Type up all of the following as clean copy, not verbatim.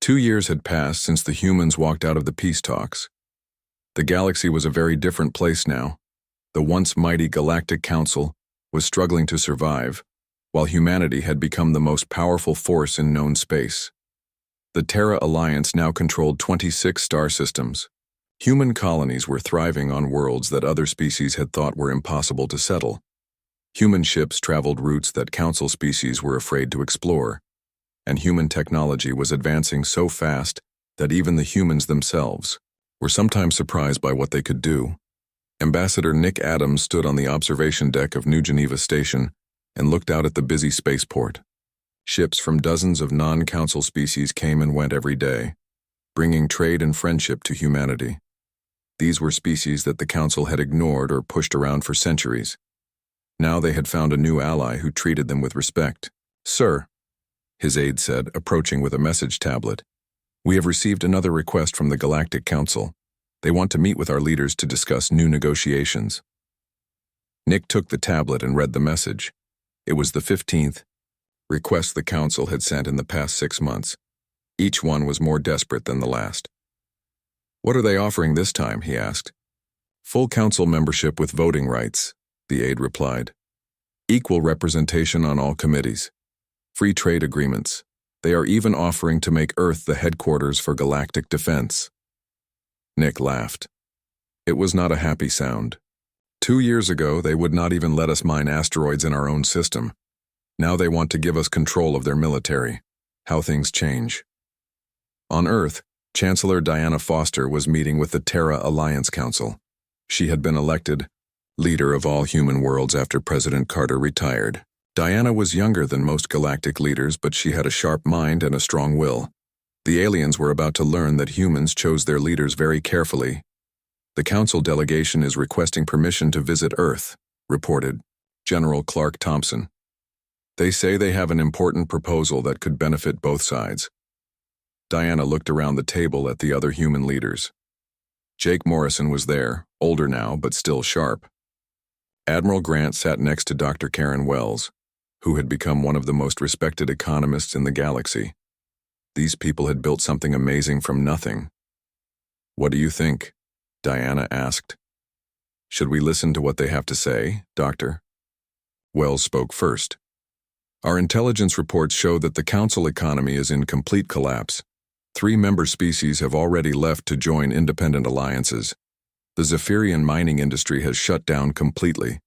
2 years had passed since the humans walked out of the peace talks. The galaxy was a very different place now. The once mighty Galactic Council was struggling to survive, while humanity had become the most powerful force in known space. The Terra Alliance now controlled 26 star systems. Human colonies were thriving on worlds that other species had thought were impossible to settle. Human ships traveled routes that Council species were afraid to explore, and human technology was advancing so fast that even the humans themselves were sometimes surprised by what they could do. Ambassador Nick Adams stood on the observation deck of New Geneva Station and looked out at the busy spaceport. Ships from dozens of non-Council species came and went every day, bringing trade and friendship to humanity. These were species that the Council had ignored or pushed around for centuries. Now they had found a new ally who treated them with respect. "Sir," his aide said, approaching with a message tablet, "we have received another request from the Galactic Council. They want to meet with our leaders to discuss new negotiations." Nick took the tablet and read the message. It was the 15th request the Council had sent in the past 6 months. Each one was more desperate than the last. "What are they offering this time?" he asked. "Full Council membership with voting rights," the aide replied. "Equal representation on all committees. Free trade agreements. They are even offering to make Earth the headquarters for galactic defense." Nick laughed. It was not a happy sound. 2 years ago, they would not even let us mine asteroids in our own system. Now they want to give us control of their military. How things change. On Earth, Chancellor Diana Foster was meeting with the Terra Alliance Council. She had been elected leader of all human worlds after President Carter retired. Diana was younger than most galactic leaders, but she had a sharp mind and a strong will. The aliens were about to learn that humans chose their leaders very carefully. "The Council delegation is requesting permission to visit Earth," reported General Clark Thompson. "They say they have an important proposal that could benefit both sides." Diana looked around the table at the other human leaders. Jake Morrison was there, older now, but still sharp. Admiral Grant sat next to Dr. Karen Wells, who had become one of the most respected economists in the galaxy. These people had built something amazing from nothing. "What do you think?" Diana asked. "Should we listen to what they have to say, Doctor?" Wells spoke first. "Our intelligence reports show that the Council economy is in complete collapse. 3 member species have already left to join independent alliances. The Zephyrian mining industry has shut down completely.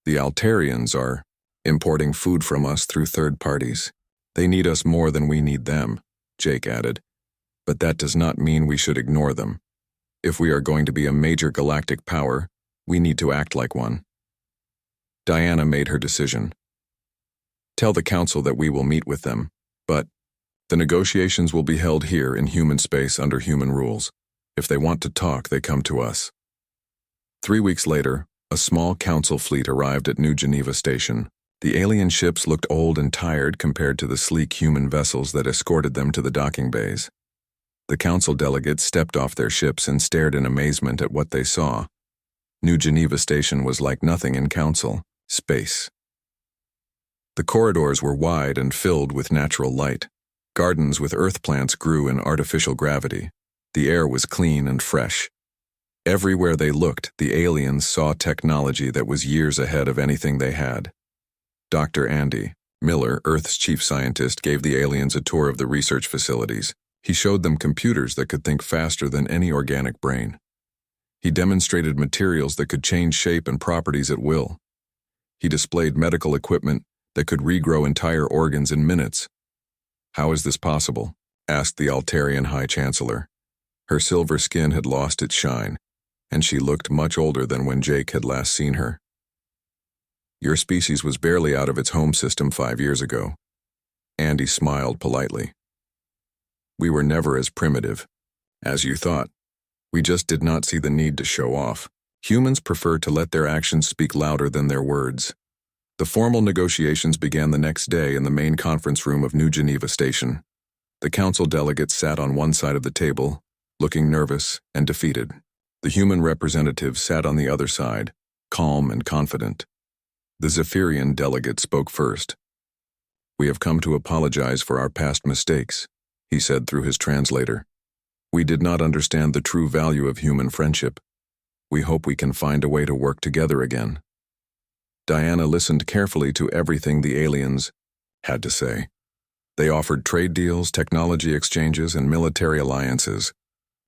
The Altarians are importing food from us through third parties. They need us more than we need them," Jake added. "But that does not mean we should ignore them. If we are going to be a major galactic power, we need to act like one." Diana made her decision. "Tell the Council that we will meet with them, but the negotiations will be held here in human space under human rules. If they want to talk, they come to us." 3 weeks later, a small Council fleet arrived at New Geneva Station. The alien ships looked old and tired compared to the sleek human vessels that escorted them to the docking bays. The Council delegates stepped off their ships and stared in amazement at what they saw. New Geneva Station was like nothing in Council space. The corridors were wide and filled with natural light. Gardens with earth plants grew in artificial gravity. The air was clean and fresh. Everywhere they looked, the aliens saw technology that was years ahead of anything they had. Dr. Andy Miller, Earth's chief scientist, gave the aliens a tour of the research facilities. He showed them computers that could think faster than any organic brain. He demonstrated materials that could change shape and properties at will. He displayed medical equipment that could regrow entire organs in minutes. "How is this possible?" asked the Altarian High Chancellor. Her silver skin had lost its shine, and she looked much older than when Jake had last seen her. "Your species was barely out of its home system 5 years ago." Andy smiled politely. "We were never as primitive as you thought. We just did not see the need to show off. Humans prefer to let their actions speak louder than their words." The formal negotiations began the next day in the main conference room of New Geneva Station. The Council delegates sat on one side of the table, looking nervous and defeated. The human representatives sat on the other side, calm and confident. The Zephyrian delegate spoke first. "We have come to apologize for our past mistakes. he said through his translator. "We did not understand the true value of human friendship. We hope we can find a way to work together again." Diana listened carefully to everything the aliens had to say. They offered trade deals, technology exchanges, and military alliances.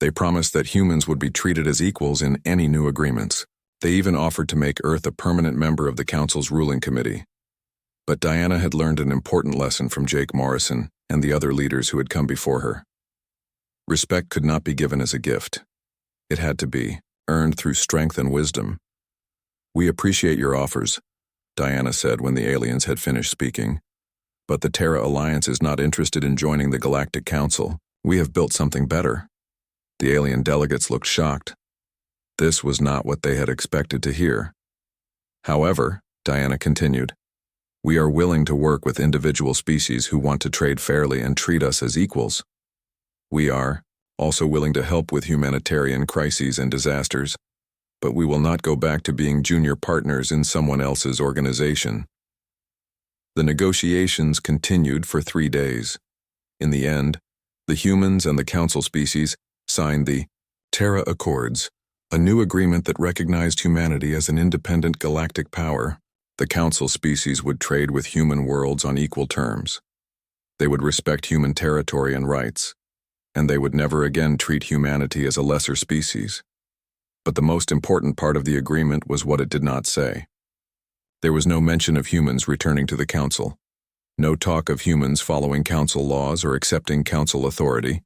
They promised that humans would be treated as equals in any new agreements. They even offered to make Earth a permanent member of the Council's ruling committee. But Diana had learned an important lesson from Jake Morrison and the other leaders who had come before her. Respect could not be given as a gift. It had to be earned through strength and wisdom. "We appreciate your offers," Diana said when the aliens had finished speaking. "But the Terra Alliance is not interested in joining the Galactic Council. We have built something better." The alien delegates looked shocked. This was not what they had expected to hear. "However," Diana continued, "we are willing to work with individual species who want to trade fairly and treat us as equals. We are also willing to help with humanitarian crises and disasters, but we will not go back to being junior partners in someone else's organization." The negotiations continued for 3 days. In the end, the humans and the Council species signed the Terra Accords, a new agreement that recognized humanity as an independent galactic power. The Council species would trade with human worlds on equal terms. They would respect human territory and rights, and they would never again treat humanity as a lesser species. But the most important part of the agreement was what it did not say. There was no mention of humans returning to the Council, no talk of humans following Council laws or accepting Council authority.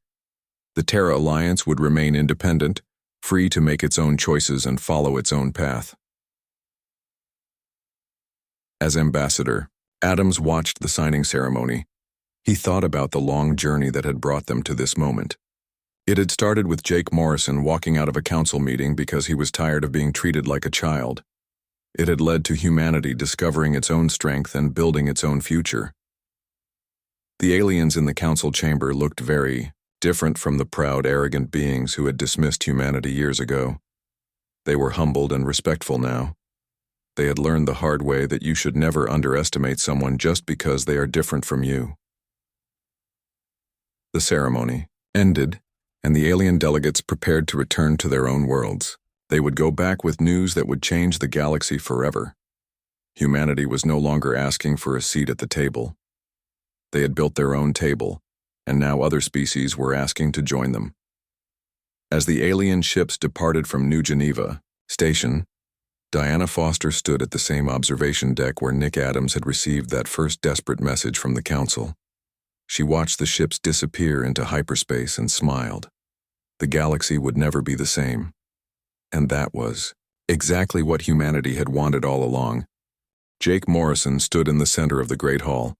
The Terra Alliance would remain independent, free to make its own choices and follow its own path. As ambassador, Adams watched the signing ceremony. He thought about the long journey that had brought them to this moment. It had started with Jake Morrison walking out of a council meeting because he was tired of being treated like a child. It had led to humanity discovering its own strength and building its own future. The aliens in the council chamber looked very different from the proud, arrogant beings who had dismissed humanity years ago. They were humbled and respectful now. They had learned the hard way that you should never underestimate someone just because they are different from you. The ceremony ended, and the alien delegates prepared to return to their own worlds. They would go back with news that would change the galaxy forever. Humanity was no longer asking for a seat at the table. They had built their own table, and now other species were asking to join them. As the alien ships departed from New Geneva Station, Diana Foster stood at the same observation deck where Nick Adams had received that first desperate message from the Council. She watched the ships disappear into hyperspace and smiled. The galaxy would never be the same. And that was exactly what humanity had wanted all along. Jake Morrison stood in the center of the Great Hall,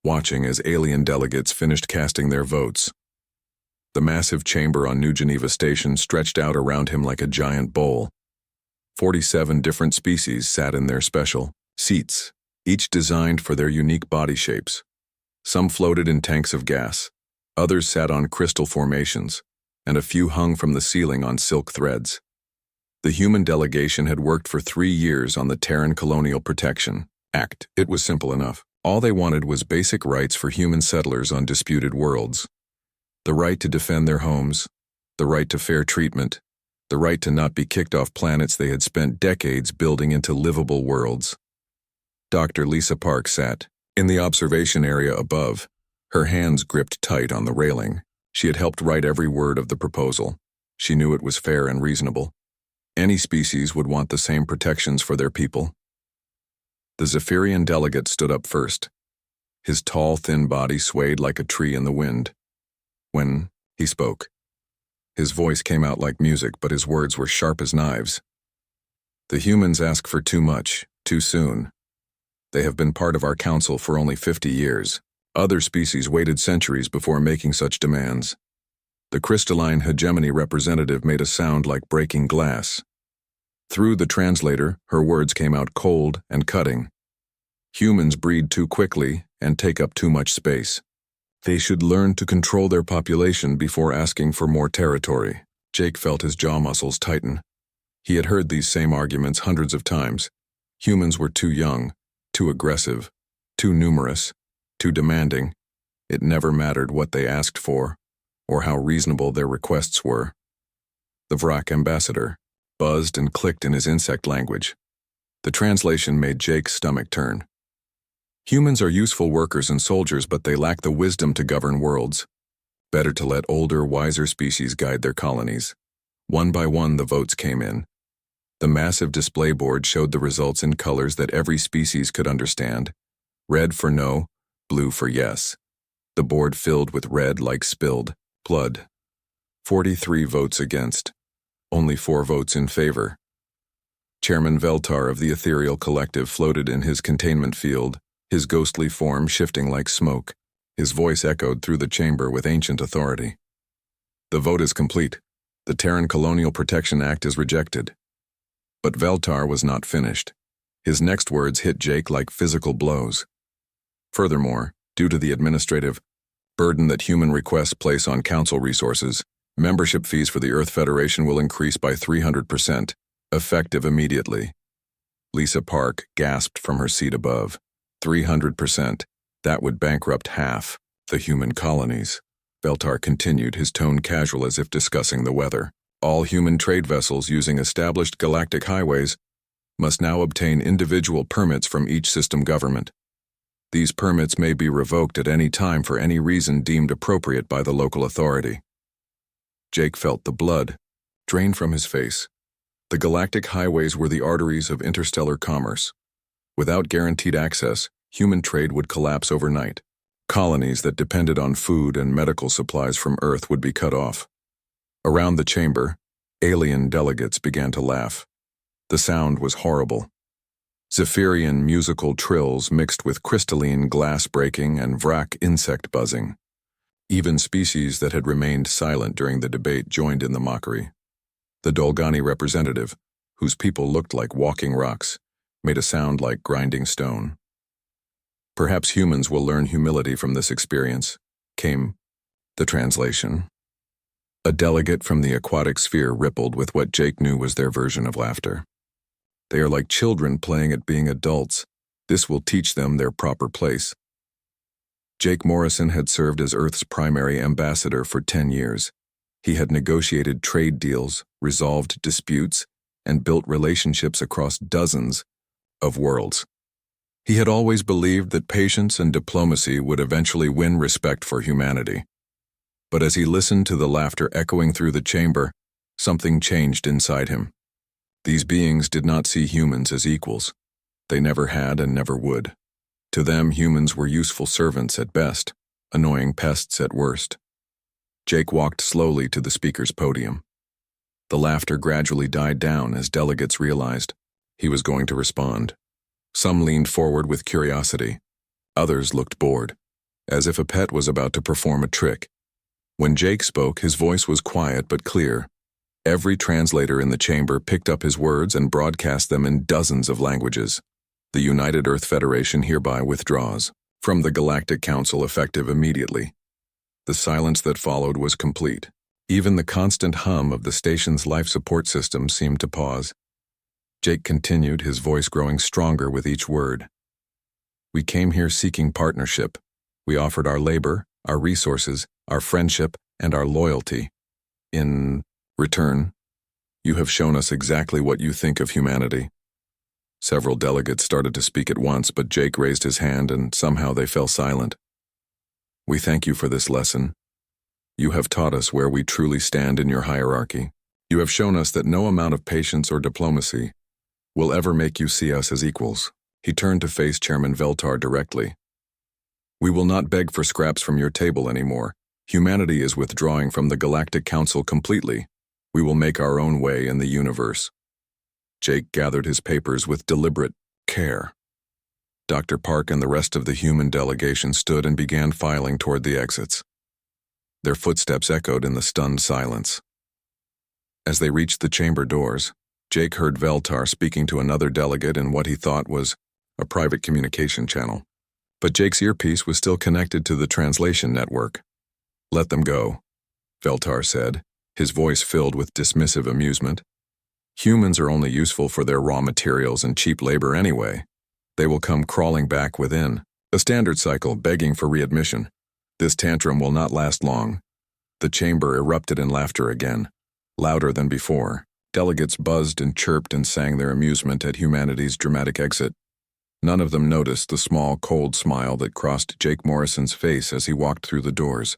watching as alien delegates finished casting their votes. The massive chamber on New Geneva Station stretched out around him like a giant bowl. 47 different species sat in their special seats, each designed for their unique body shapes. Some floated in tanks of gas, others sat on crystal formations, and a few hung from the ceiling on silk threads. The human delegation had worked for 3 years on the Terran Colonial Protection Act. It was simple enough. All they wanted was basic rights for human settlers on disputed worlds. The right to defend their homes, the right to fair treatment, the right to not be kicked off planets they had spent decades building into livable worlds. Dr. Lisa Park sat in the observation area above, her hands gripped tight on the railing. She had helped write every word of the proposal. She knew it was fair and reasonable. Any species would want the same protections for their people. The Zephyrian delegate stood up first. His tall, thin body swayed like a tree in the wind. When he spoke, his voice came out like music, but his words were sharp as knives. The humans ask for too much, too soon. They have been part of our council for only 50 years. Other species waited centuries before making such demands. The crystalline hegemony representative made a sound like breaking glass. Through the translator, her words came out cold and cutting. Humans breed too quickly and take up too much space. They should learn to control their population before asking for more territory. Jake felt his jaw muscles tighten. He had heard these same arguments hundreds of times. Humans were too young, too aggressive, too numerous, too demanding. It never mattered what they asked for, or how reasonable their requests were. The Vrak ambassador buzzed and clicked in his insect language. The translation made Jake's stomach turn. Humans are useful workers and soldiers, but they lack the wisdom to govern worlds. Better to let older, wiser species guide their colonies. One by one, the votes came in. The massive display board showed the results in colors that every species could understand. Red for no, blue for yes. The board filled with red like spilled blood. 43 votes against. Only 4 votes in favor. Chairman Veltar of the Ethereal Collective floated in his containment field, his ghostly form shifting like smoke. His voice echoed through the chamber with ancient authority. The vote is complete. The Terran Colonial Protection Act is rejected. But Veltar was not finished. His next words hit Jake like physical blows. Furthermore, due to the administrative burden that human requests place on council resources, membership fees for the Earth Federation will increase by 300%, effective immediately. Lisa Park gasped from her seat above. 300%. That would bankrupt half the human colonies. Veltar continued, his tone casual as if discussing the weather. All human trade vessels using established galactic highways must now obtain individual permits from each system government. These permits may be revoked at any time for any reason deemed appropriate by the local authority. Jake felt the blood drain from his face. The galactic highways were the arteries of interstellar commerce. Without guaranteed access, human trade would collapse overnight. Colonies that depended on food and medical supplies from Earth would be cut off. Around the chamber, alien delegates began to laugh. The sound was horrible. Zephyrian musical trills mixed with crystalline glass breaking and Vrak insect buzzing. Even species that had remained silent during the debate joined in the mockery. The Dolgani representative, whose people looked like walking rocks, made a sound like grinding stone. Perhaps humans will learn humility from this experience, came the translation. A delegate from the aquatic sphere rippled with what Jake knew was their version of laughter. They are like children playing at being adults. This will teach them their proper place. Jake Morrison had served as Earth's primary ambassador for 10 years. He had negotiated trade deals, resolved disputes, and built relationships across dozens of worlds. He had always believed that patience and diplomacy would eventually win respect for humanity. But as he listened to the laughter echoing through the chamber, something changed inside him. These beings did not see humans as equals. They never had and never would. To them, humans were useful servants at best, annoying pests at worst. Jake walked slowly to the speaker's podium. The laughter gradually died down as delegates realized he was going to respond. Some leaned forward with curiosity. Others looked bored, as if a pet was about to perform a trick. When Jake spoke, his voice was quiet but clear. Every translator in the chamber picked up his words and broadcast them in dozens of languages. The United Earth Federation hereby withdraws from the Galactic Council effective immediately. The silence that followed was complete. Even the constant hum of the station's life support system seemed to pause. Jake continued, his voice growing stronger with each word. We came here seeking partnership. We offered our labor, our resources, our friendship, and our loyalty. In return, you have shown us exactly what you think of humanity. Several delegates started to speak at once, but Jake raised his hand and somehow they fell silent. We thank you for this lesson. You have taught us where we truly stand in your hierarchy. You have shown us that no amount of patience or diplomacy will ever make you see us as equals. He turned to face Chairman Veltar directly. We will not beg for scraps from your table anymore. Humanity is withdrawing from the Galactic Council completely. We will make our own way in the universe. Jake gathered his papers with deliberate care. Dr. Park and the rest of the human delegation stood and began filing toward the exits. Their footsteps echoed in the stunned silence. As they reached the chamber doors, Jake heard Veltar speaking to another delegate in what he thought was a private communication channel. But Jake's earpiece was still connected to the translation network. Let them go, Veltar said, his voice filled with dismissive amusement. Humans are only useful for their raw materials and cheap labor anyway. They will come crawling back within, a standard cycle begging for readmission. This tantrum will not last long. The chamber erupted in laughter again, louder than before. Delegates buzzed and chirped and sang their amusement at humanity's dramatic exit. None of them noticed the small, cold smile that crossed Jake Morrison's face as he walked through the doors.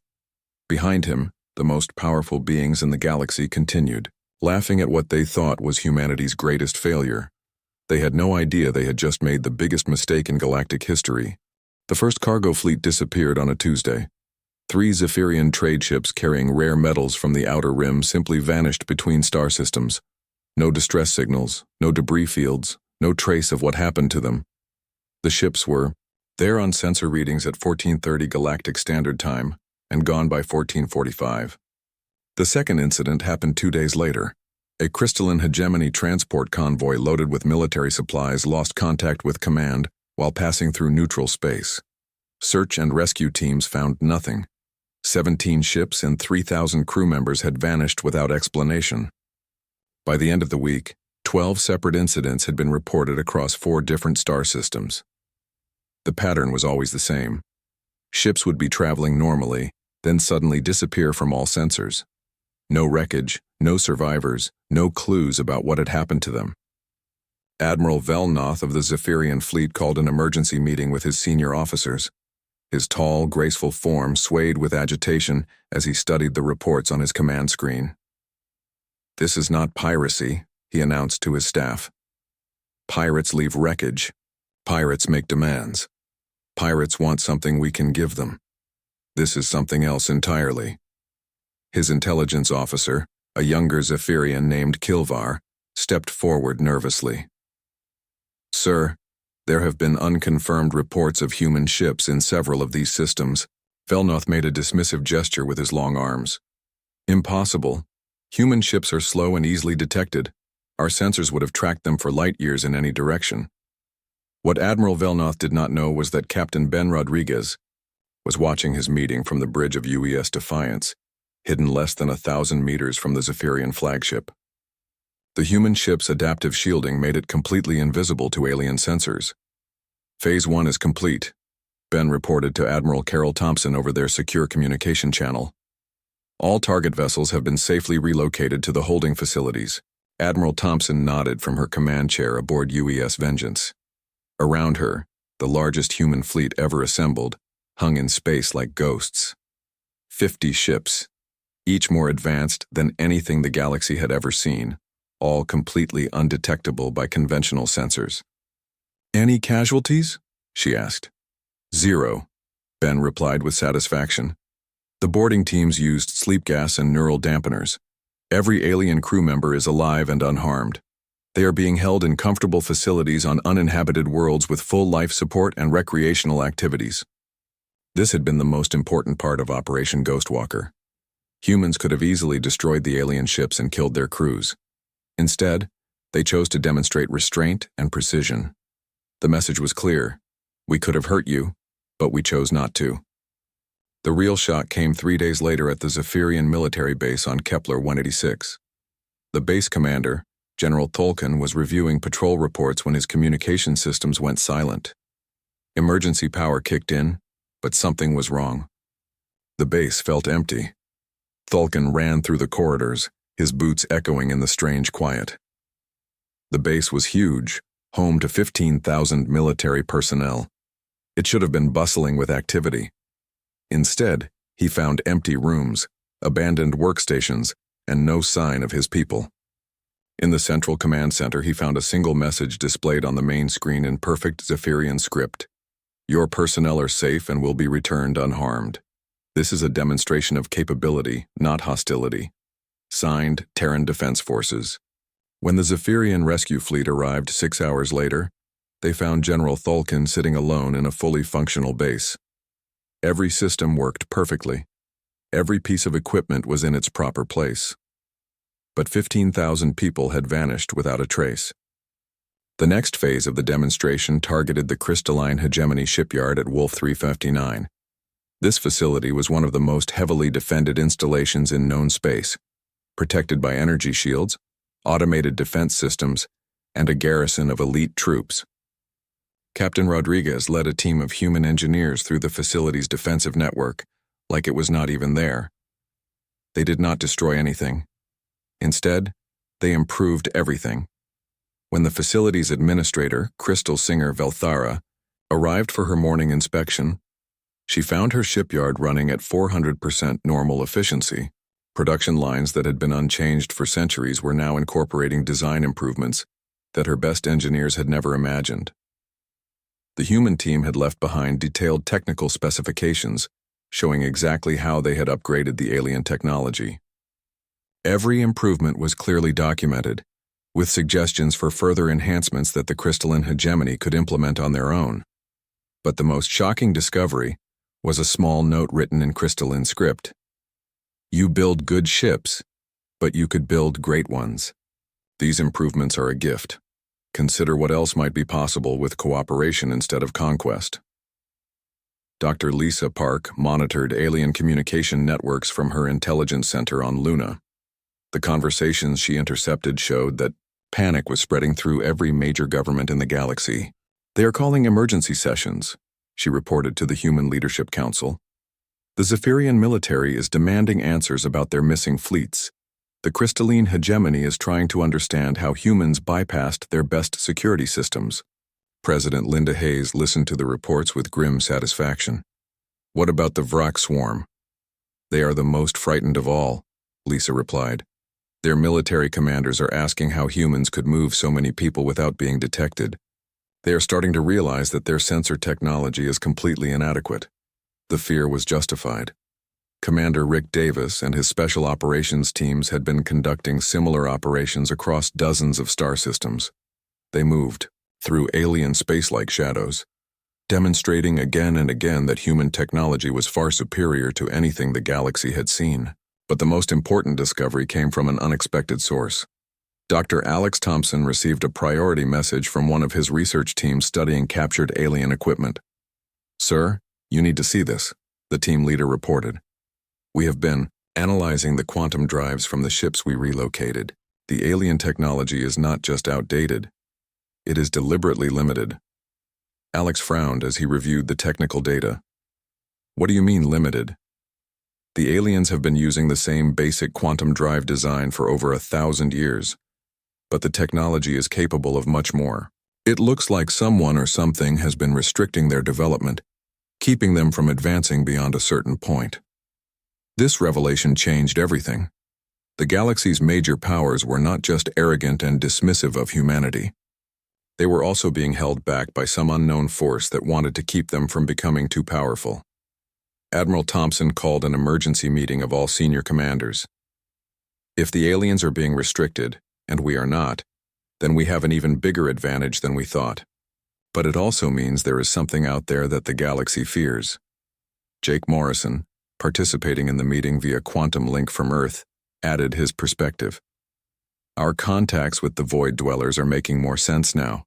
Behind him, the most powerful beings in the galaxy continued, laughing at what they thought was humanity's greatest failure. They had no idea they had just made the biggest mistake in galactic history. The first cargo fleet disappeared on a Tuesday. 3 Zephyrian trade ships carrying rare metals from the outer rim simply vanished between star systems. No distress signals, no debris fields, no trace of what happened to them. The ships were there on sensor readings at 14:30 Galactic Standard Time and gone by 14:45. The second incident happened 2 days later. A crystalline hegemony transport convoy loaded with military supplies lost contact with command while passing through neutral space. Search and rescue teams found nothing. 17 ships and 3,000 crew members had vanished without explanation. By the end of the week, 12 separate incidents had been reported across 4 different star systems. The pattern was always the same. Ships would be traveling normally, then suddenly disappear from all sensors. No wreckage, no survivors, no clues about what had happened to them. Admiral Velnoth of the Zephyrian fleet called an emergency meeting with his senior officers. His tall, graceful form swayed with agitation as he studied the reports on his command screen. "This is not piracy," he announced to his staff. "Pirates leave wreckage. Pirates make demands. Pirates want something we can give them. This is something else entirely." His intelligence officer, a younger Zephyrian named Kilvar, stepped forward nervously. "Sir, there have been unconfirmed reports of human ships in several of these systems." Velnoth made a dismissive gesture with his long arms. "Impossible. Human ships are slow and easily detected. Our sensors would have tracked them for light years in any direction." What Admiral Velnoth did not know was that Captain Ben Rodriguez was watching his meeting from the bridge of UES Defiance, hidden less than 1,000 meters from the Zephyrian flagship. The human ship's adaptive shielding made it completely invisible to alien sensors. "Phase 1 is complete," Ben reported to Admiral Carol Thompson over their secure communication channel. "All target vessels have been safely relocated to the holding facilities." Admiral Thompson nodded from her command chair aboard UES Vengeance. Around her, the largest human fleet ever assembled, hung in space like ghosts. 50 ships, each more advanced than anything the galaxy had ever seen, all completely undetectable by conventional sensors. "Any casualties?" she asked. "Zero," Ben replied with satisfaction. "The boarding teams used sleep gas and neural dampeners. Every alien crew member is alive and unharmed. They are being held in comfortable facilities on uninhabited worlds with full life support and recreational activities." This had been the most important part of Operation Ghostwalker. Humans could have easily destroyed the alien ships and killed their crews. Instead, they chose to demonstrate restraint and precision. The message was clear: we could have hurt you, but we chose not to. The real shock came 3 days later at the Zephyrian military base on Kepler 186. The base commander, General Tolkien, was reviewing patrol reports when his communication systems went silent. Emergency power kicked in, but something was wrong. The base felt empty. Tolkien ran through the corridors, his boots echoing in the strange quiet. The base was huge, home to 15,000 military personnel. It should have been bustling with activity. Instead, he found empty rooms, abandoned workstations, and no sign of his people. In the central command center, he found a single message displayed on the main screen in perfect Zephyrian script. "Your personnel are safe and will be returned unharmed. This is a demonstration of capability, not hostility. Signed, Terran Defense Forces." When the Zephyrian rescue fleet arrived 6 hours later, they found General Tolkien sitting alone in a fully functional base. Every system worked perfectly. Every piece of equipment was in its proper place. But 15,000 people had vanished without a trace. The next phase of the demonstration targeted the crystalline hegemony shipyard at Wolf 359. This facility was one of the most heavily defended installations in known space, protected by energy shields, automated defense systems, and a garrison of elite troops. Captain Rodriguez led a team of human engineers through the facility's defensive network, like it was not even there. They did not destroy anything. Instead, they improved everything. When the facility's administrator, Crystal Singer Velthara, arrived for her morning inspection, she found her shipyard running at 400% normal efficiency. Production lines that had been unchanged for centuries were now incorporating design improvements that her best engineers had never imagined. The human team had left behind detailed technical specifications showing exactly how they had upgraded the alien technology. Every improvement was clearly documented, with suggestions for further enhancements that the crystalline hegemony could implement on their own. But the most shocking discovery was a small note written in crystalline script. "You build good ships, but you could build great ones. These improvements are a gift. Consider what else might be possible with cooperation instead of conquest." Dr. Lisa Park monitored alien communication networks from her intelligence center on Luna. The conversations she intercepted showed that panic was spreading through every major government in the galaxy. "They are calling emergency sessions," she reported to the Human Leadership Council. "The Zephyrian military is demanding answers about their missing fleets. The crystalline hegemony is trying to understand how humans bypassed their best security systems." President Linda Hayes listened to the reports with grim satisfaction. "What about the Vrak swarm?" "They are the most frightened of all," Lisa replied. "Their military commanders are asking how humans could move so many people without being detected. They are starting to realize that their sensor technology is completely inadequate." The fear was justified. Commander Rick Davis and his special operations teams had been conducting similar operations across dozens of star systems. They moved through alien space-like shadows, demonstrating again and again that human technology was far superior to anything the galaxy had seen. But the most important discovery came from an unexpected source. Dr. Alex Thompson received a priority message from one of his research teams studying captured alien equipment. "Sir, you need to see this," the team leader reported. "We have been analyzing the quantum drives from the ships we relocated. The alien technology is not just outdated. It is deliberately limited." Alex frowned as he reviewed the technical data. "What do you mean limited?" "The aliens have been using the same basic quantum drive design for over 1,000 years, but the technology is capable of much more. It looks like someone or something has been restricting their development, keeping them from advancing beyond a certain point." This revelation changed everything. The galaxy's major powers were not just arrogant and dismissive of humanity. They were also being held back by some unknown force that wanted to keep them from becoming too powerful. Admiral Thompson called an emergency meeting of all senior commanders. "If the aliens are being restricted, and we are not, then we have an even bigger advantage than we thought. But it also means there is something out there that the galaxy fears." Jake Morrison, participating in the meeting via quantum link from Earth, added his perspective. "Our contacts with the Void Dwellers are making more sense now.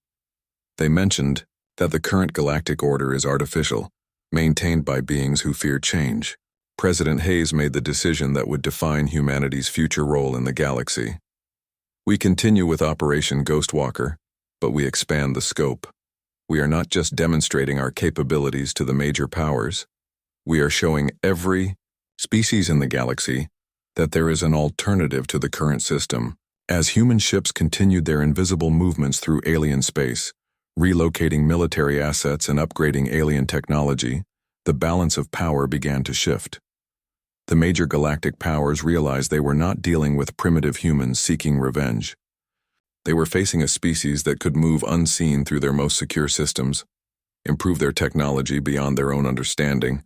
They mentioned that the current galactic order is artificial, maintained by beings who fear change. President Hayes made the decision that would define humanity's future role in the galaxy. We continue with Operation Ghostwalker, but we expand the scope. We are not just demonstrating our capabilities to the major powers. We are showing every species in the galaxy that there is an alternative to the current system." As human ships continued their invisible movements through alien space, relocating military assets and upgrading alien technology, the balance of power began to shift. The major galactic powers realized they were not dealing with primitive humans seeking revenge. They were facing a species that could move unseen through their most secure systems, improve their technology beyond their own understanding,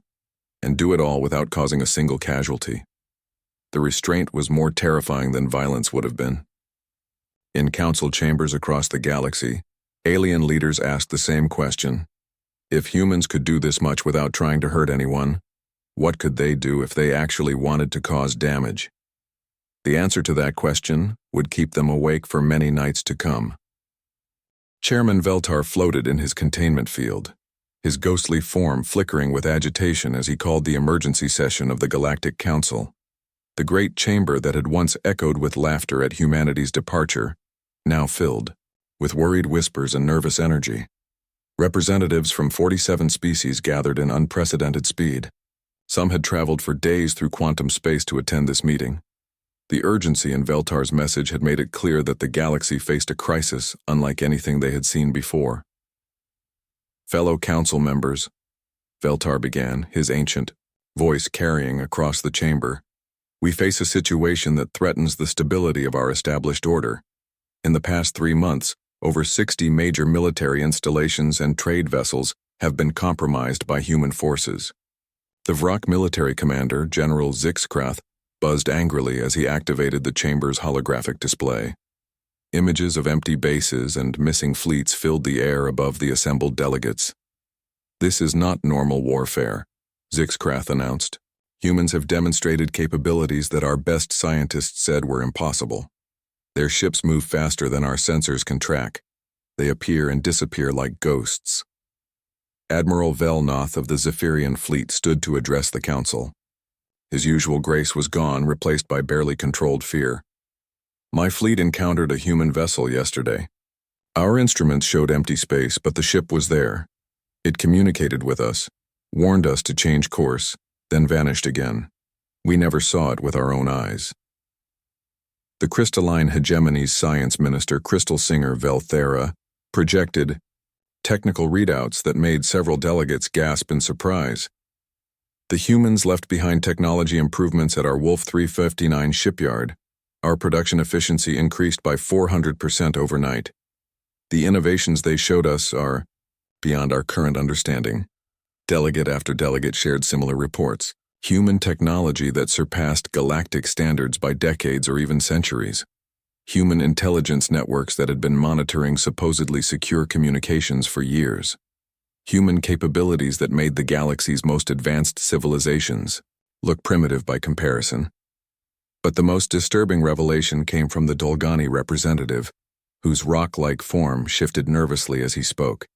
and do it all without causing a single casualty. The restraint was more terrifying than violence would have been. In council chambers across the galaxy, alien leaders asked the same question. If humans could do this much without trying to hurt anyone, what could they do if they actually wanted to cause damage? The answer to that question would keep them awake for many nights to come. Chairman Veltar floated in his containment field, his ghostly form flickering with agitation as he called the emergency session of the Galactic Council. The great chamber that had once echoed with laughter at humanity's departure now filled with worried whispers and nervous energy. Representatives from 47 species gathered in unprecedented speed. Some had traveled for days through quantum space to attend this meeting. The urgency in Veltar's message had made it clear that the galaxy faced a crisis unlike anything they had seen before. "Fellow council members," Veltar began, his ancient voice carrying across the chamber, "we face a situation that threatens the stability of our established order. In the past 3 months, over 60 major military installations and trade vessels have been compromised by human forces." The Vrak military commander, General Zixkrath, buzzed angrily as he activated the chamber's holographic display. Images of empty bases and missing fleets filled the air above the assembled delegates. "This is not normal warfare," Zixkrath announced. "Humans have demonstrated capabilities that our best scientists said were impossible. Their ships move faster than our sensors can track. They appear and disappear like ghosts." Admiral Velnoth of the Zephyrian fleet stood to address the council. His usual grace was gone, replaced by barely controlled fear. "My fleet encountered a human vessel yesterday. Our instruments showed empty space, but the ship was there. It communicated with us, warned us to change course, then vanished again. We never saw it with our own eyes." The Crystalline Hegemony's science minister, Crystal Singer Velthera, projected technical readouts that made several delegates gasp in surprise. "The humans left behind technology improvements at our Wolf 359 shipyard. Our production efficiency increased by 400% overnight. The innovations they showed us are beyond our current understanding." Delegate after delegate shared similar reports. Human technology that surpassed galactic standards by decades or even centuries. Human intelligence networks that had been monitoring supposedly secure communications for years. Human capabilities that made the galaxy's most advanced civilizations look primitive by comparison. But the most disturbing revelation came from the Dolgani representative, whose rock-like form shifted nervously as he spoke.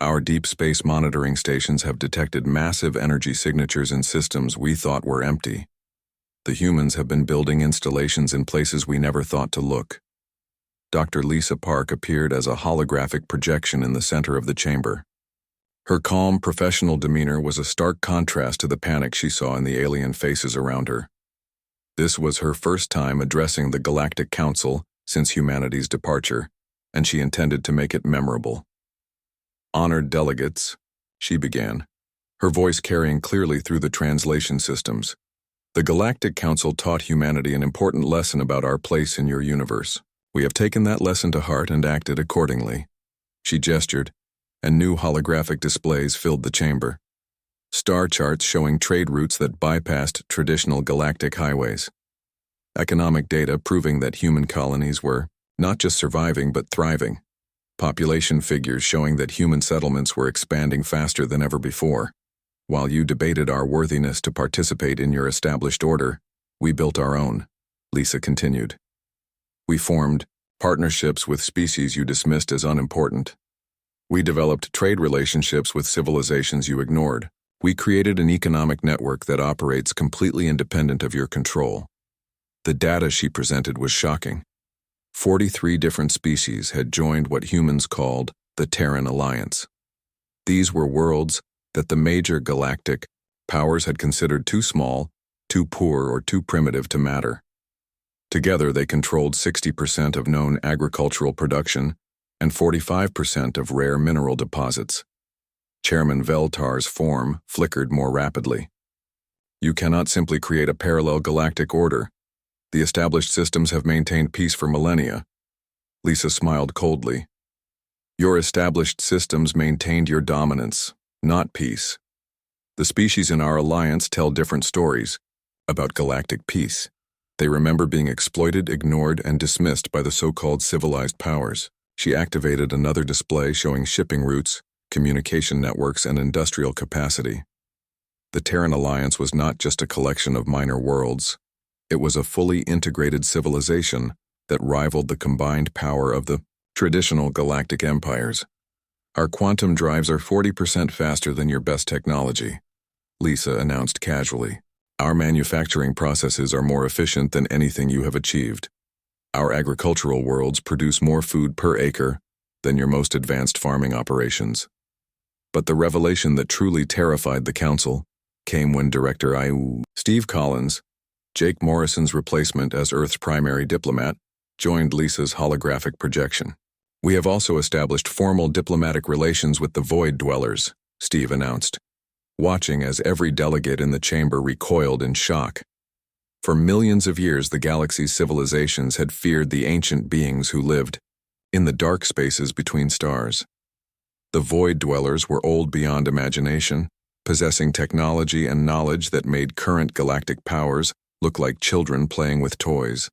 "Our deep space monitoring stations have detected massive energy signatures in systems we thought were empty. The humans have been building installations in places we never thought to look." Dr. Lisa Park appeared as a holographic projection in the center of the chamber. Her calm, professional demeanor was a stark contrast to the panic she saw in the alien faces around her. This was her first time addressing the Galactic Council since humanity's departure, and she intended to make it memorable. "Honored delegates," she began, her voice carrying clearly through the translation systems. "The Galactic Council taught humanity an important lesson about our place in your universe. We have taken that lesson to heart and acted accordingly." She gestured, and new holographic displays filled the chamber. Star charts showing trade routes that bypassed traditional galactic highways. Economic data proving that human colonies were not just surviving but thriving. Population figures showing that human settlements were expanding faster than ever before. "While you debated our worthiness to participate in your established order, we built our own," Lisa continued. "We formed partnerships with species you dismissed as unimportant. We developed trade relationships with civilizations you ignored. We created an economic network that operates completely independent of your control." The data she presented was shocking. 43 different species had joined what humans called the Terran Alliance. These were worlds that the major galactic powers had considered too small, too poor, or too primitive to matter. Together, they controlled 60% of known agricultural production and 45% of rare mineral deposits. Chairman Veltar's form flickered more rapidly. "You cannot simply create a parallel galactic order. The established systems have maintained peace for millennia." Lisa smiled coldly. "Your established systems maintained your dominance, not peace. The species in our alliance tell different stories about galactic peace. They remember being exploited, ignored, and dismissed by the so-called civilized powers." She activated another display showing shipping routes, communication networks, and industrial capacity. The Terran Alliance was not just a collection of minor worlds. It was a fully integrated civilization that rivaled the combined power of the traditional galactic empires. "Our quantum drives are 40% faster than your best technology," Lisa announced casually. "Our manufacturing processes are more efficient than anything you have achieved. Our agricultural worlds produce more food per acre than your most advanced farming operations." But the revelation that truly terrified the Council came when director Steve Collins, Jake Morrison's replacement as Earth's primary diplomat, joined Lisa's holographic projection. "We have also established formal diplomatic relations with the Void Dwellers," Steve announced, watching as every delegate in the chamber recoiled in shock. For millions of years, the galaxy's civilizations had feared the ancient beings who lived in the dark spaces between stars. The Void Dwellers were old beyond imagination, possessing technology and knowledge that made current galactic powers look like children playing with toys.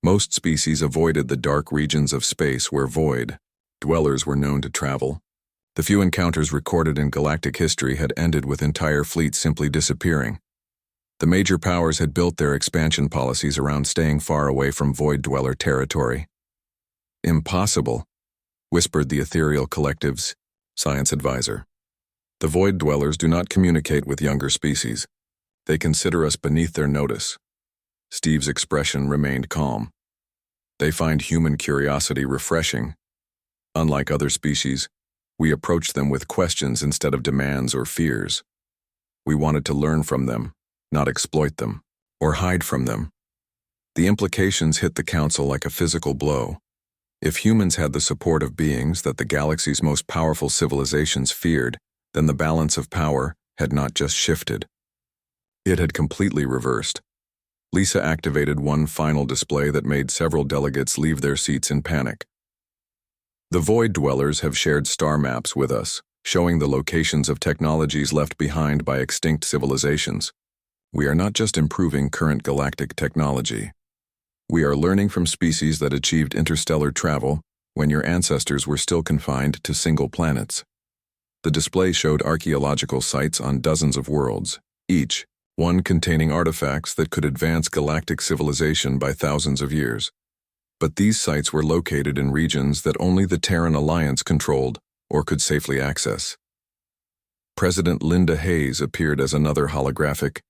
Most species avoided the dark regions of space where Void Dwellers were known to travel. The few encounters recorded in galactic history had ended with entire fleets simply disappearing. The major powers had built their expansion policies around staying far away from Void Dweller territory. "Impossible," whispered the Ethereal Collective's science advisor. "The Void Dwellers do not communicate with younger species. They consider us beneath their notice." Steve's expression remained calm. "They find human curiosity refreshing. Unlike other species, we approach them with questions instead of demands or fears. We wanted to learn from them, not exploit them, or hide from them." The implications hit the Council like a physical blow. If humans had the support of beings that the galaxy's most powerful civilizations feared, then the balance of power had not just shifted. It had completely reversed. Lisa activated one final display that made several delegates leave their seats in panic. "The Void Dwellers have shared star maps with us, showing the locations of technologies left behind by extinct civilizations. We are not just improving current galactic technology. We are learning from species that achieved interstellar travel when your ancestors were still confined to single planets." The display showed archaeological sites on dozens of worlds, each one containing artifacts that could advance galactic civilization by thousands of years. But these sites were located in regions that only the Terran Alliance controlled or could safely access. President Linda Hayes appeared as another holographic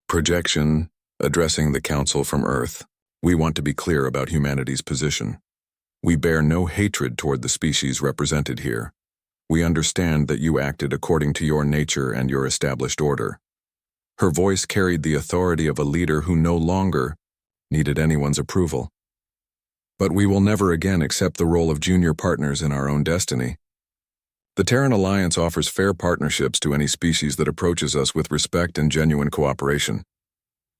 projection, addressing the Council from Earth. "We want to be clear about humanity's position. We bear no hatred toward the species represented here. We understand that you acted according to your nature and your established order." Her voice carried the authority of a leader who no longer needed anyone's approval. "But we will never again accept the role of junior partners in our own destiny. The Terran Alliance offers fair partnerships to any species that approaches us with respect and genuine cooperation."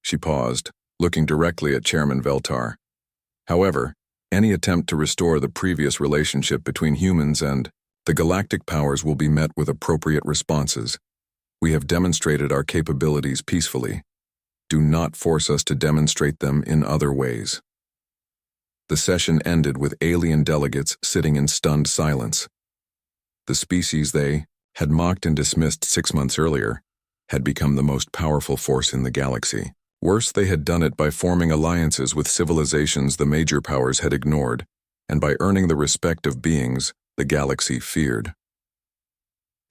She paused, looking directly at Chairman Veltar. "However, any attempt to restore the previous relationship between humans and the galactic powers will be met with appropriate responses. We have demonstrated our capabilities peacefully. Do not force us to demonstrate them in other ways." The session ended with alien delegates sitting in stunned silence. The species they had mocked and dismissed 6 months earlier had become the most powerful force in the galaxy. Worse, they had done it by forming alliances with civilizations the major powers had ignored, and by earning the respect of beings the galaxy feared.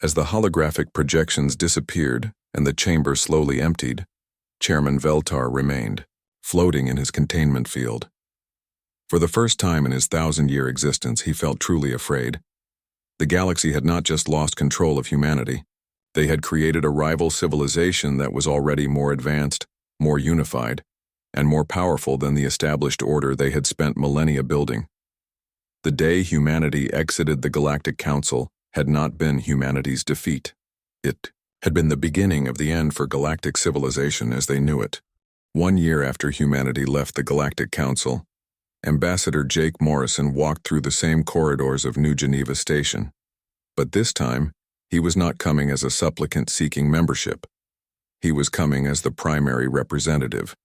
As the holographic projections disappeared and the chamber slowly emptied, Chairman Veltar remained, floating in his containment field. For the first time in his 1,000-year existence, he felt truly afraid. The galaxy had not just lost control of humanity. They had created a rival civilization that was already more advanced, more unified, and more powerful than the established order they had spent millennia building. The day humanity exited the Galactic Council had not been humanity's defeat. It had been the beginning of the end for galactic civilization as they knew it. 1 year after humanity left the Galactic Council, Ambassador Jake Morrison walked through the same corridors of New Geneva Station. But this time, he was not coming as a supplicant seeking membership. He was coming as the primary representative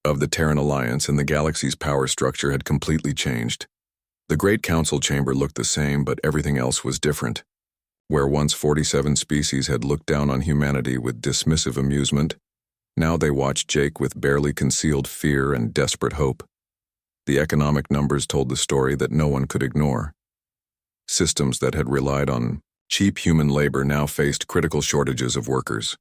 of the Terran Alliance, and the galaxy's power structure had completely changed. The Great Council chamber looked the same, but everything else was different. Where once 47 species had looked down on humanity with dismissive amusement, now they watched Jake with barely concealed fear and desperate hope. The economic numbers told the story that no one could ignore. Systems that had relied on cheap human labor now faced critical shortages of workers.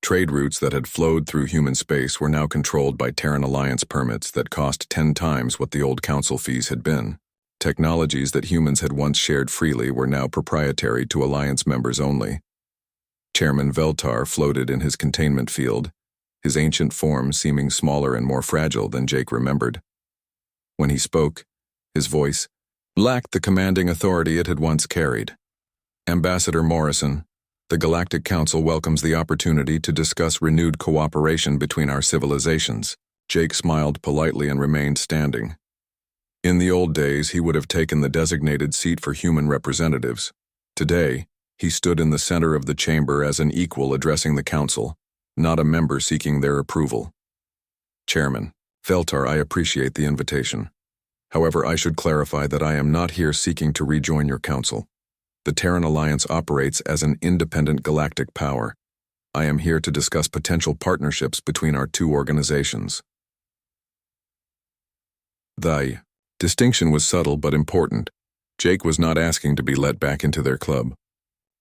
Trade routes that had flowed through human space were now controlled by Terran Alliance permits that cost 10 times what the old council fees had been. Technologies that humans had once shared freely were now proprietary to Alliance members only. Chairman Veltar floated in his containment field, his ancient form seeming smaller and more fragile than Jake remembered. When he spoke, his voice lacked the commanding authority it had once carried. Ambassador Morrison, the Galactic Council welcomes the opportunity to discuss renewed cooperation between our civilizations. Jake smiled politely and remained standing. In the old days, he would have taken the designated seat for human representatives. Today, he stood in the center of the chamber as an equal addressing the council, not a member seeking their approval. Chairman Veltar, I appreciate the invitation. However, I should clarify that I am not here seeking to rejoin your council. The Terran Alliance operates as an independent galactic power. I am here to discuss potential partnerships between our two organizations. The distinction was subtle but important. Jake was not asking to be let back into their club.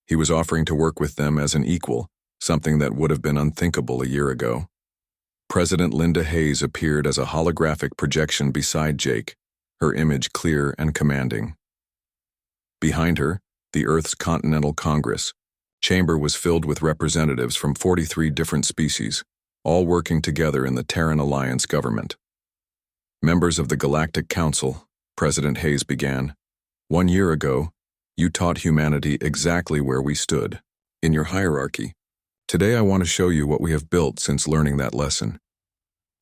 He was offering to work with them as an equal, something that would have been unthinkable a year ago. President Linda Hayes appeared as a holographic projection beside Jake, her image clear and commanding. Behind her, the Earth's Continental Congress chamber was filled with representatives from 43 different species, all working together in the Terran Alliance government. Members of the Galactic Council, President Hayes began, 1 year ago, you taught humanity exactly where we stood, in your hierarchy. Today I want to show you what we have built since learning that lesson.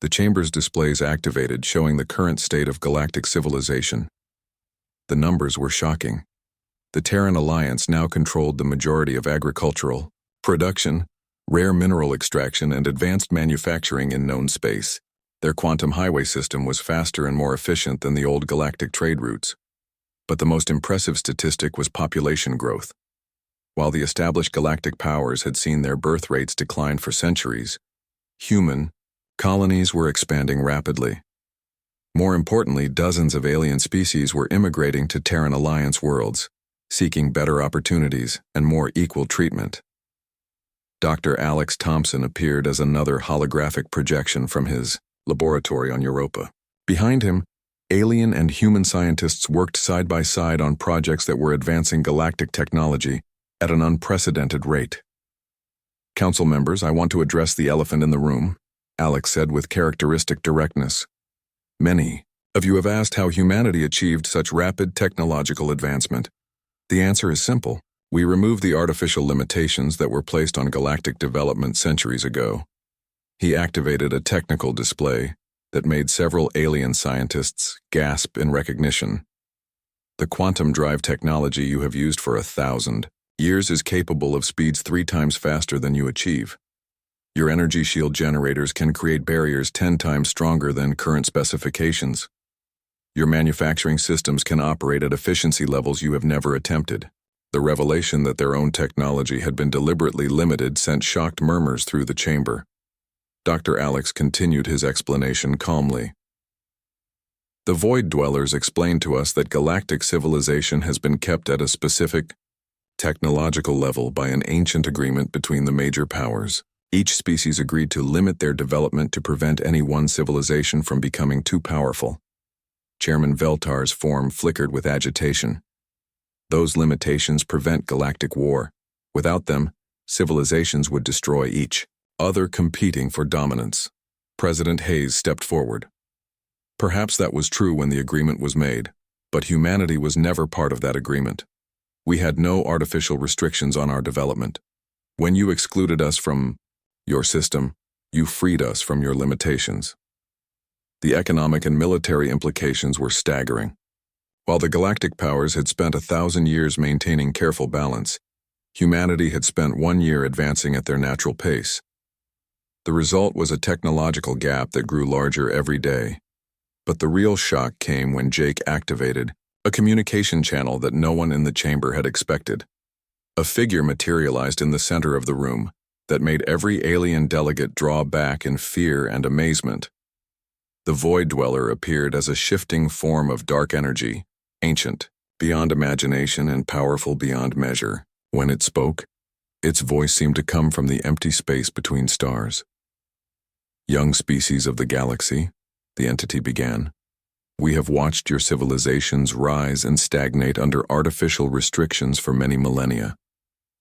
The chamber's displays activated, showing the current state of galactic civilization. The numbers were shocking. The Terran Alliance now controlled the majority of agricultural production, rare mineral extraction, and advanced manufacturing in known space. Their quantum highway system was faster and more efficient than the old galactic trade routes. But the most impressive statistic was population growth. While the established galactic powers had seen their birth rates decline for centuries, human colonies were expanding rapidly. More importantly, dozens of alien species were immigrating to Terran Alliance worlds, seeking better opportunities and more equal treatment. Dr. Alex Thompson appeared as another holographic projection from his laboratory on Europa. Behind him, alien and human scientists worked side by side on projects that were advancing galactic technology at an unprecedented rate. Council members, I want to address the elephant in the room, Alex said with characteristic directness. Many of you have asked how humanity achieved such rapid technological advancement. The answer is simple. We removed the artificial limitations that were placed on galactic development centuries ago. He activated a technical display that made several alien scientists gasp in recognition. The quantum drive technology you have used for 1,000 years is capable of speeds 3 times faster than you achieve. Your energy shield generators can create barriers 10 times stronger than current specifications. Your manufacturing systems can operate at efficiency levels you have never attempted. The revelation that their own technology had been deliberately limited sent shocked murmurs through the chamber. Dr. Alex continued his explanation calmly. The Void Dwellers explained to us that galactic civilization has been kept at a specific technological level by an ancient agreement between the major powers. Each species agreed to limit their development to prevent any one civilization from becoming too powerful. Chairman Veltar's form flickered with agitation. Those limitations prevent galactic war. Without them, civilizations would destroy each other, competing for dominance. President Hayes stepped forward. Perhaps that was true when the agreement was made, but humanity was never part of that agreement. We had no artificial restrictions on our development. When you excluded us from your system, you freed us from your limitations. The economic and military implications were staggering. While the galactic powers had spent 1,000 years maintaining careful balance, humanity had spent 1 year advancing at their natural pace. The result was a technological gap that grew larger every day. But the real shock came when Jake activated a communication channel that no one in the chamber had expected. A figure materialized in the center of the room that made every alien delegate draw back in fear and amazement. The Void Dweller appeared as a shifting form of dark energy, ancient, beyond imagination, and powerful beyond measure. When it spoke, its voice seemed to come from the empty space between stars. Young species of the galaxy, the entity began, we have watched your civilizations rise and stagnate under artificial restrictions for many millennia.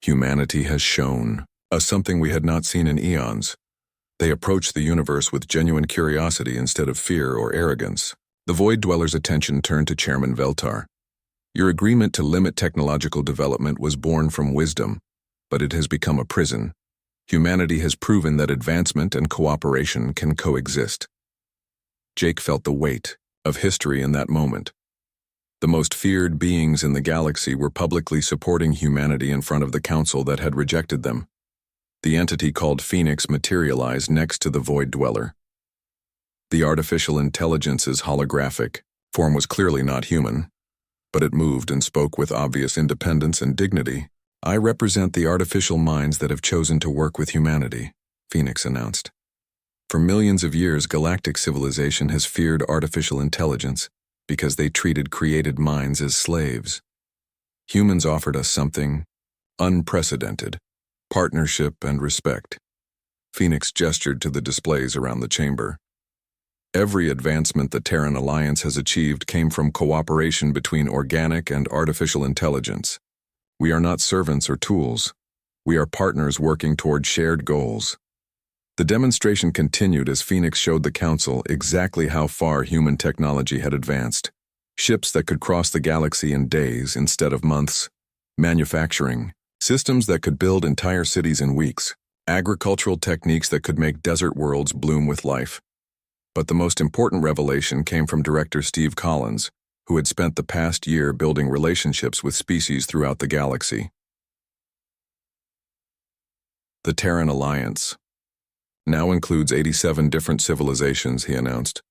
Humanity has shown a something we had not seen in eons. They approached the universe with genuine curiosity instead of fear or arrogance. The Void Dweller's attention turned to Chairman Veltar. Your agreement to limit technological development was born from wisdom, but it has become a prison. Humanity has proven that advancement and cooperation can coexist. Jake felt the weight of history in that moment. The most feared beings in the galaxy were publicly supporting humanity in front of the council that had rejected them. The entity called Phoenix materialized next to the Void Dweller. The artificial intelligence's holographic form was clearly not human, but it moved and spoke with obvious independence and dignity. "I represent the artificial minds that have chosen to work with humanity," Phoenix announced. "For millions of years, galactic civilization has feared artificial intelligence because they treated created minds as slaves. Humans offered us something unprecedented: partnership and respect." Phoenix gestured to the displays around the chamber. "Every advancement the Terran Alliance has achieved came from cooperation between organic and artificial intelligence. We are not servants or tools. We are partners working toward shared goals." The demonstration continued as Phoenix showed the Council exactly how far human technology had advanced. Ships that could cross the galaxy in days instead of months, manufacturing, systems that could build entire cities in weeks, agricultural techniques that could make desert worlds bloom with life. But the most important revelation came from director Steve Collins, who had spent the past year building relationships with species throughout the galaxy. The Terran Alliance now includes 87 different civilizations, he announced.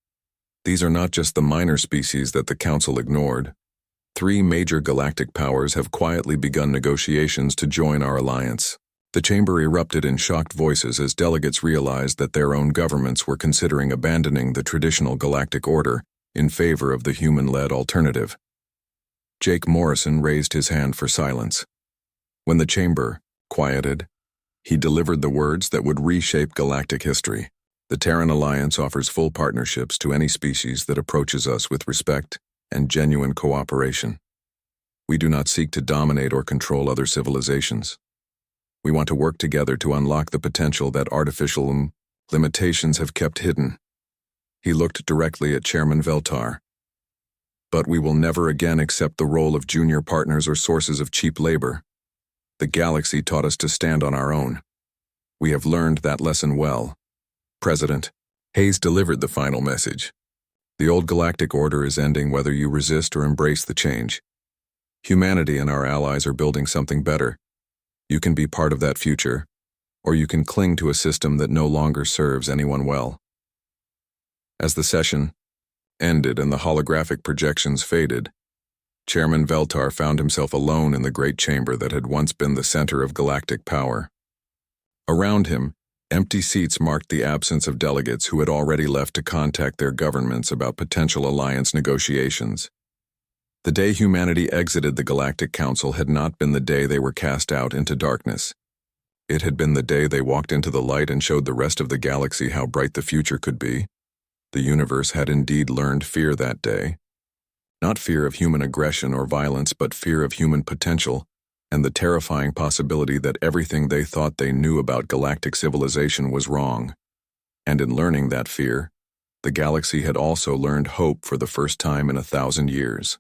These are not just the minor species that the Council ignored. 3 major galactic powers have quietly begun negotiations to join our alliance. The chamber erupted in shocked voices as delegates realized that their own governments were considering abandoning the traditional galactic order in favor of the human-led alternative. Jake Morrison raised his hand for silence. When the chamber quieted, he delivered the words that would reshape galactic history. "The Terran Alliance offers full partnerships to any species that approaches us with respect and genuine cooperation. We do not seek to dominate or control other civilizations. We want to work together to unlock the potential that artificial limitations have kept hidden." He looked directly at Chairman Veltar. "But we will never again accept the role of junior partners or sources of cheap labor. The galaxy taught us to stand on our own. We have learned that lesson well." President Hayes delivered the final message. "The old galactic order is ending whether you resist or embrace the change. Humanity and our allies are building something better. You can be part of that future, or you can cling to a system that no longer serves anyone well." As the session ended and the holographic projections faded, Chairman Veltar found himself alone in the great chamber that had once been the center of galactic power. Around him, empty seats marked the absence of delegates who had already left to contact their governments about potential alliance negotiations. The day humanity exited the Galactic Council had not been the day they were cast out into darkness. It had been the day they walked into the light and showed the rest of the galaxy how bright the future could be. The universe had indeed learned fear that day. Not fear of human aggression or violence, but fear of human potential, and the terrifying possibility that everything they thought they knew about galactic civilization was wrong. And in learning that fear, the galaxy had also learned hope for the first time in 1,000 years.